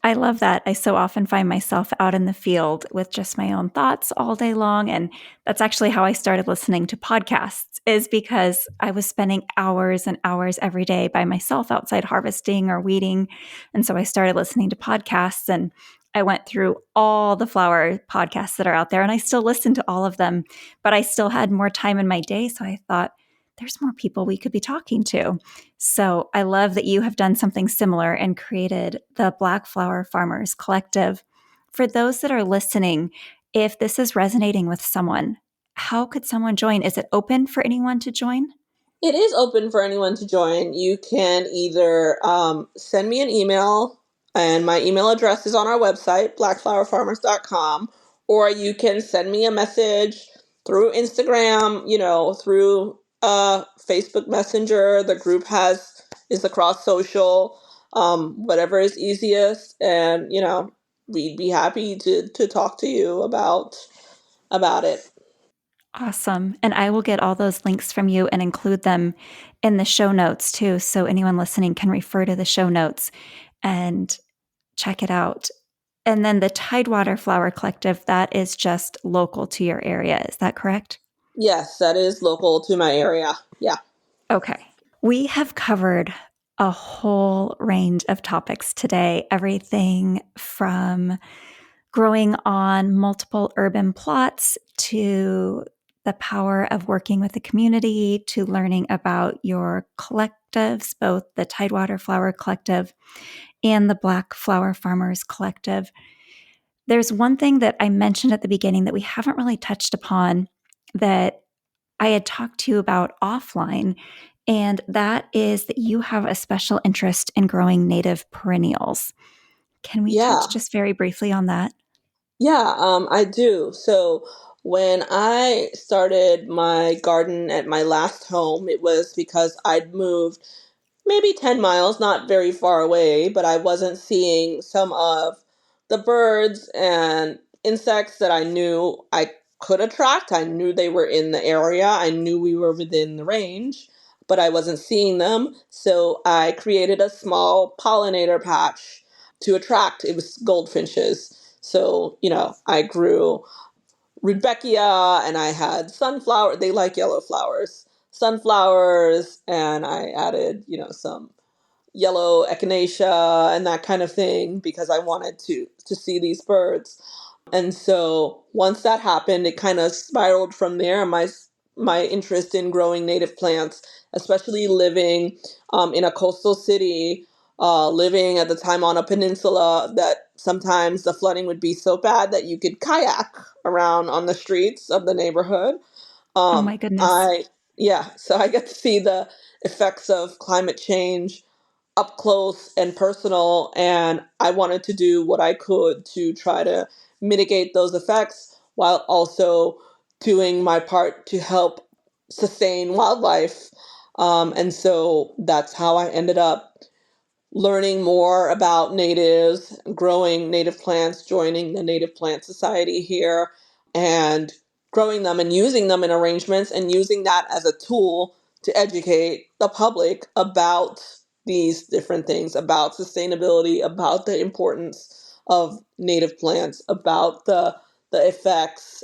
I love that. I so often find myself out in the field with just my own thoughts all day long. And that's actually how I started listening to podcasts, is because I was spending hours and hours every day by myself outside harvesting or weeding. And so I started listening to podcasts, and I went through all the flower podcasts that are out there, and I still listen to all of them, but I still had more time in my day. So I thought, there's more people we could be talking to. So I love that you have done something similar and created the Black Flower Farmers Collective. For those that are listening, if this is resonating with someone, how could someone join? Is it open for anyone to join? It is open for anyone to join. You can either send me an email, and my email address is on our website, blackflowerfarmers.com, or you can send me a message through Instagram, through Facebook Messenger. The group is across social, whatever is easiest, and we'd be happy to talk to you about it. Awesome. And I will get all those links from you and include them in the show notes too. So anyone listening can refer to the show notes and check it out. And then the Tidewater Flower Collective, that is just local to your area. Is that correct? Yes, that is local to my area. Yeah. Okay. We have covered a whole range of topics today, everything from growing on multiple urban plots to the power of working with the community, to learning about your collectives, both the Tidewater Flower Collective and the Black Flower Farmers Collective. There's one thing that I mentioned at the beginning that we haven't really touched upon that I had talked to you about offline, and that is that you have a special interest in growing native perennials. Can we touch Yeah. just very briefly on that? Yeah, I do. So when I started my garden at my last home, it was because I'd moved maybe 10 miles, not very far away, but I wasn't seeing some of the birds and insects that I knew I could attract. I knew they were in the area, I knew we were within the range, but I wasn't seeing them. So I created a small pollinator patch to attract. It was goldfinches. So, I grew Rudbeckia, and I had sunflower. They like yellow flowers. Sunflowers, and I added, some yellow echinacea and that kind of thing because I wanted to see these birds. And so once that happened, it kind of spiraled from there. My interest in growing native plants, especially living in a coastal city, living at the time on a peninsula, that sometimes the flooding would be so bad that you could kayak around on the streets of the neighborhood. Oh my goodness. I Yeah, so I get to see the effects of climate change up close and personal, and I wanted to do what I could to try to mitigate those effects while also doing my part to help sustain wildlife. And so that's how I ended up learning more about natives, growing native plants, joining the Native Plant Society here, and growing them and using them in arrangements and using that as a tool to educate the public about these different things, about sustainability, about the importance of native plants, about the effects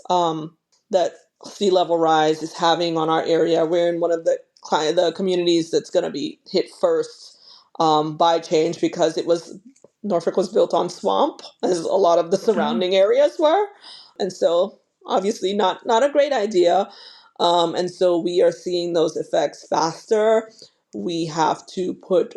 that sea level rise is having on our area. We're in one of the communities that's going to be hit first by change because Norfolk was built on swamp, as a lot of the Oh, surrounding areas were, and so obviously not a great idea. And so we are seeing those effects faster. We have to put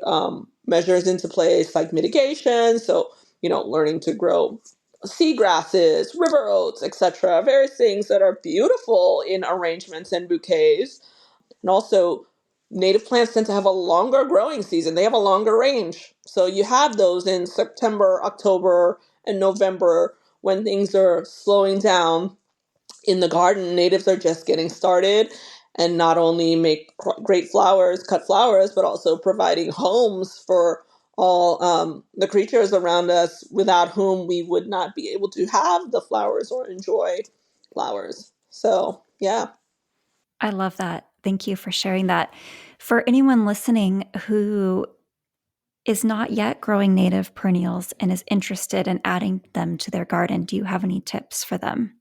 measures into place like mitigation. So, learning to grow seagrasses, river oats, etc. Various things that are beautiful in arrangements and bouquets. And also, native plants tend to have a longer growing season. They have a longer range. So you have those in September, October, and November when things are slowing down in the garden. Natives are just getting started and not only make great flowers, cut flowers, but also providing homes for all the creatures around us without whom we would not be able to have the flowers or enjoy flowers. So, yeah. I love that. Thank you for sharing that. For anyone listening who is not yet growing native perennials and is interested in adding them to their garden, do you have any tips for them?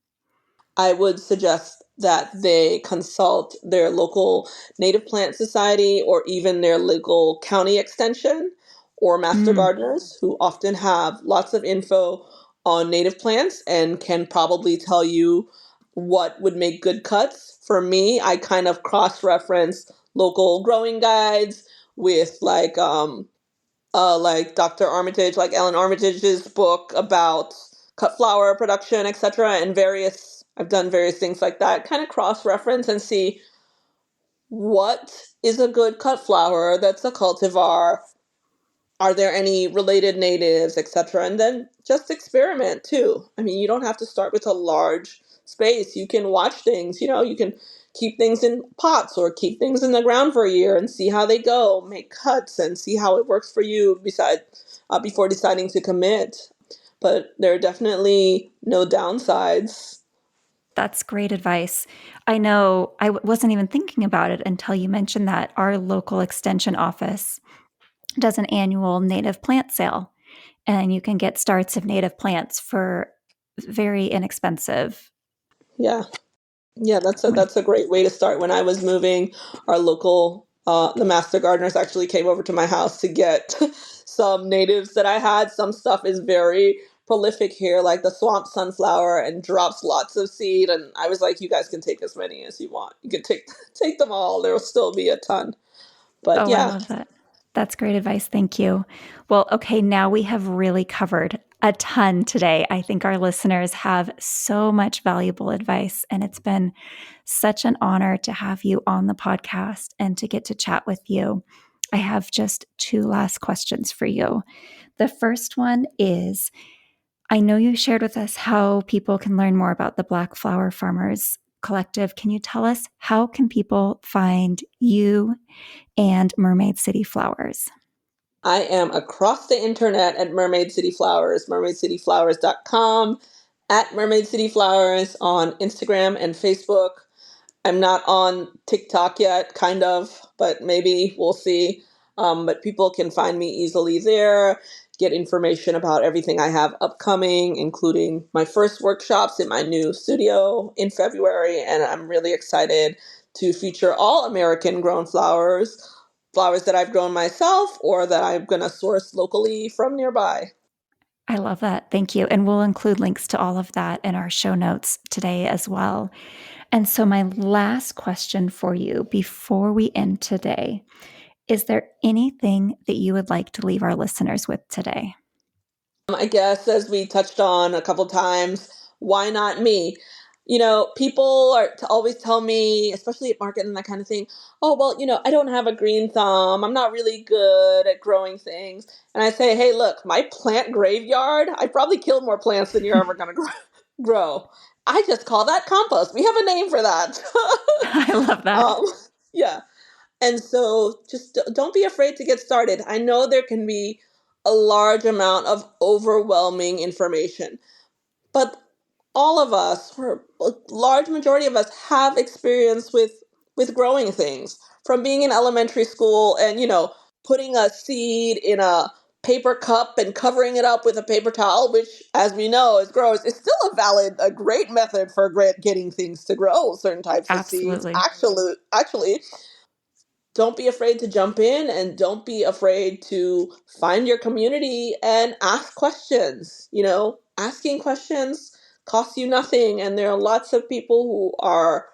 I would suggest that they consult their local native plant society or even their local county extension or master Mm, gardeners who often have lots of info on native plants and can probably tell you what would make good cuts. For me, I kind of cross reference local growing guides with like Dr. Armitage, like Ellen Armitage's book about cut flower production, etc., and various. I've done various things like that. Kind of cross reference and see what is a good cut flower that's a cultivar. Are there any related natives, etc.? And then just experiment too. I mean, you don't have to start with a large space. You can watch things. You can keep things in pots or keep things in the ground for a year and see how they go. Make cuts and see how it works for you. Before deciding to commit. But there are definitely no downsides. that's great advice. I know wasn't even thinking about it until you mentioned that our local extension office does an annual native plant sale, and you can get starts of native plants for very inexpensive. Yeah. Yeah, that's a great way to start. When I was moving, our local the master gardeners actually came over to my house to get some natives that I had. Some stuff is very prolific here, like the swamp sunflower, and drops lots of seed. And I was like, you guys can take as many as you want. You can take take them all. There will still be a ton. But Oh, I yeah, love that. That's great advice. Thank you. Well, okay, now we have really covered a ton today. I think our listeners have so much valuable advice, and it's been such an honor to have you on the podcast and to get to chat with you. I have just two last questions for you. The first one is, I know you shared with us how people can learn more about the Black Flower Farmers Collective. Can you tell us how can people find you and Mermaid City Flowers? I am across the internet at Mermaid City Flowers, mermaidcityflowers.com, at Mermaid City Flowers on Instagram and Facebook. I'm not on TikTok yet, kind of, but maybe we'll see. But people can find me easily there, get information about everything I have upcoming, including my first workshops in my new studio in February. And I'm really excited to feature all American grown flowers, flowers that I've grown myself or that I'm going to source locally from nearby. I love that. Thank you. And we'll include links to all of that in our show notes today as well. And so, my last question for you before we end today, is there anything that you would like to leave our listeners with today? I guess as we touched on a couple times, why not me? People always tell me, especially at market and that kind of thing, oh, well, I don't have a green thumb. I'm not really good at growing things. And I say, hey, look, my plant graveyard, I probably killed more plants than you're ever going to grow. I just call that compost. We have a name for that. I love that. um, yeah. And so just don't be afraid to get started. I know there can be a large amount of overwhelming information, but all of us, or a large majority of us, have experience with growing things. From being in elementary school and, putting a seed in a paper cup and covering it up with a paper towel, which, as we know, as growers, is still a great method for getting things to grow. Certain types of seeds, Absolutely. actually, don't be afraid to jump in and don't be afraid to find your community and ask questions. Asking questions costs you nothing. And there are lots of people who are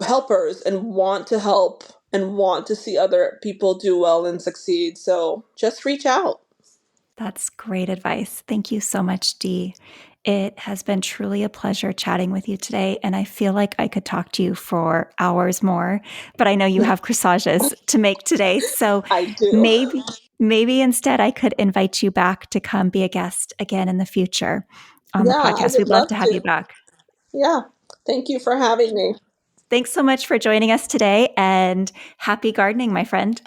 helpers and want to help and want to see other people do well and succeed. So just reach out. That's great advice. Thank you so much, Dee. It has been truly a pleasure chatting with you today, and I feel like I could talk to you for hours more, but I know you have corsages to make today, so I do. maybe instead I could invite you back to come be a guest again in the future on the Yeah, I podcast. would We'd love love to have you to. back. Yeah. Thank you for having me. Thanks so much for joining us today, and happy gardening, my friend.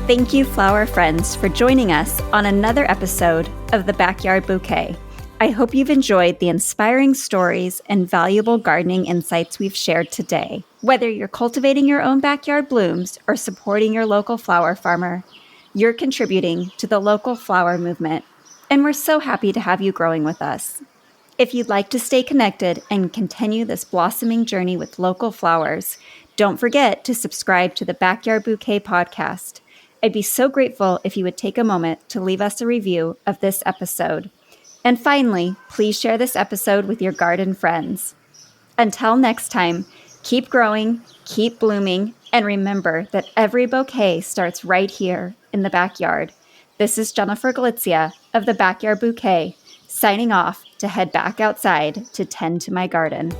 Thank you, flower friends, for joining us on another episode of the Backyard Bouquet. I hope you've enjoyed the inspiring stories and valuable gardening insights we've shared today. Whether you're cultivating your own backyard blooms or supporting your local flower farmer, you're contributing to the local flower movement, and we're so happy to have you growing with us. If you'd like to stay connected and continue this blossoming journey with local flowers, don't forget to subscribe to the Backyard Bouquet Podcast. I'd be so grateful if you would take a moment to leave us a review of this episode. And finally, please share this episode with your garden friends. Until next time, keep growing, keep blooming, and remember that every bouquet starts right here in the backyard. This is Jennifer Galizia of the Backyard Bouquet, signing off to head back outside to tend to my garden.